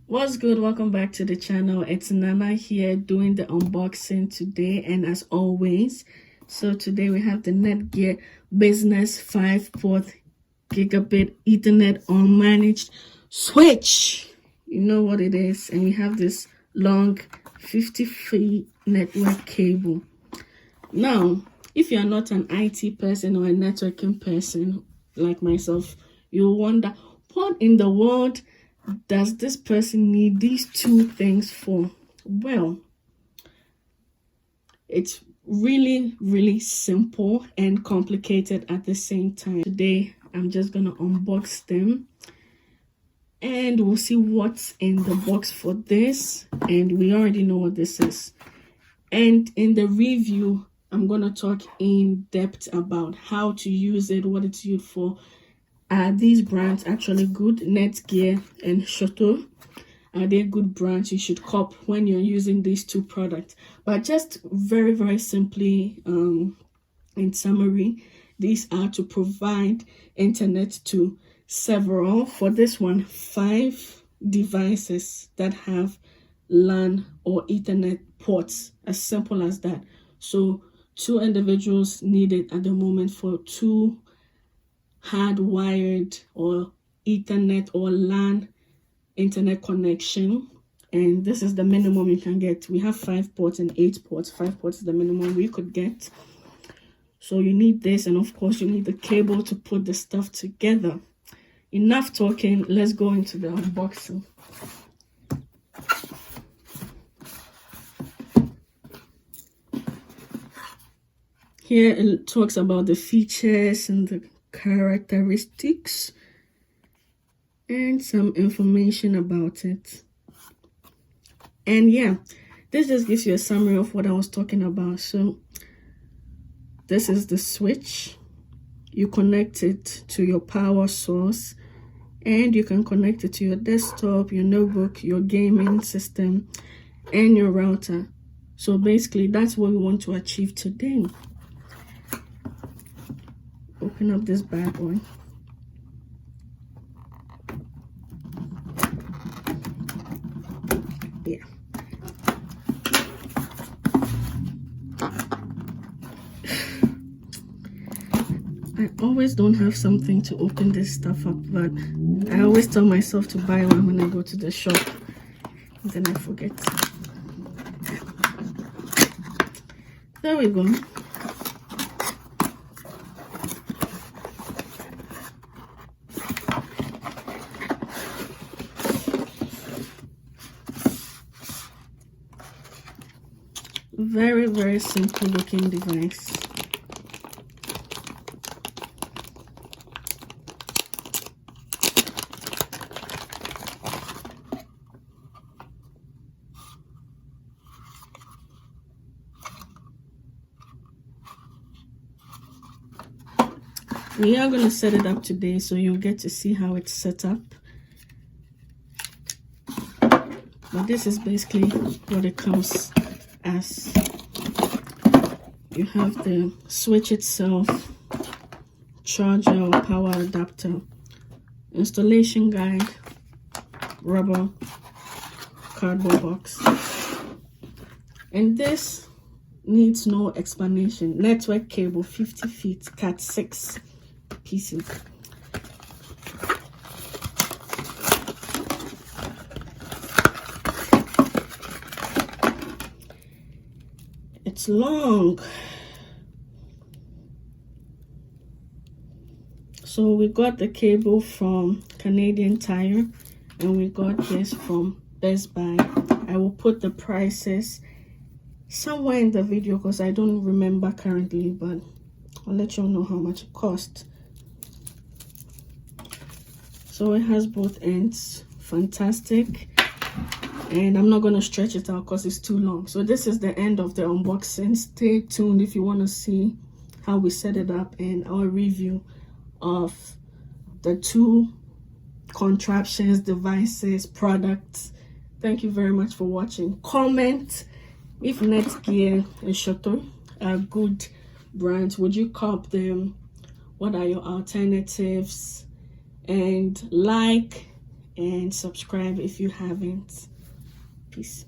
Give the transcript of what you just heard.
What's good? Welcome back to the channel. It's Nana here doing the unboxing today, and as always, so today we have the Netgear Business 5-port gigabit Ethernet unmanaged switch. You know what it is, and we have this long 50-feet network cable. Now, if you're not an IT person or a networking person like myself, you'll wonder, what in the world does this person need these two things for? Well, it's really simple and complicated at the same time. Today, I'm just gonna unbox them and we'll see what's in the box for this. And we already know what this is. And in the review, I'm gonna talk in depth about how to use it, what it's used for. Are these brands actually good? Netgear and Chateau, are they good brands you should cop when you're using these two products? But just very simply, in summary, these are to provide internet to several, for this one, 5 devices that have LAN or Ethernet ports, as simple as that. So 2 individuals need it at the moment for 2 hardwired or Ethernet or LAN internet connection, and this is the minimum you can get. We have 5 ports and 8 ports. 5 ports is the minimum we could get. So you need this, and of course you need the cable to put the stuff together. Enough talking, let's go into the unboxing. Here it talks about the features and the characteristics and some information about it. And yeah, this just gives you a summary of what I was talking about. So this is the switch. You connect it to your power source, and you can connect it to your desktop, your notebook, your gaming system, and your router. So basically that's what we want to achieve today. Open up this bad boy. Yeah. I always don't have something to open this stuff up, but I always tell myself to buy one when I go to the shop, and then I forget. There we go. Very simple looking device. We are going to set it up today, so you'll get to see how it's set up. But this is basically what it comes as. You have the switch itself, charger or power adapter, installation guide, rubber cardboard box, and this needs no explanation. Network cable, 50 feet, cat 6 pieces. It's long. So we got the cable from Canadian Tire, and we got this from Best Buy. I will put the prices somewhere in the video because I don't remember currently, but I'll let you all know how much it cost. So it has both ends. Fantastic. And I'm not going to stretch it out because it's too long. So this is the end of the unboxing. Stay tuned if you want to see how we set it up and our review of the 2 contraptions, devices, products. Thank you very much for watching. Comment if Netgear and Chateau are good brands. Would you cop them? What are your alternatives? And like and subscribe if you haven't. Peace.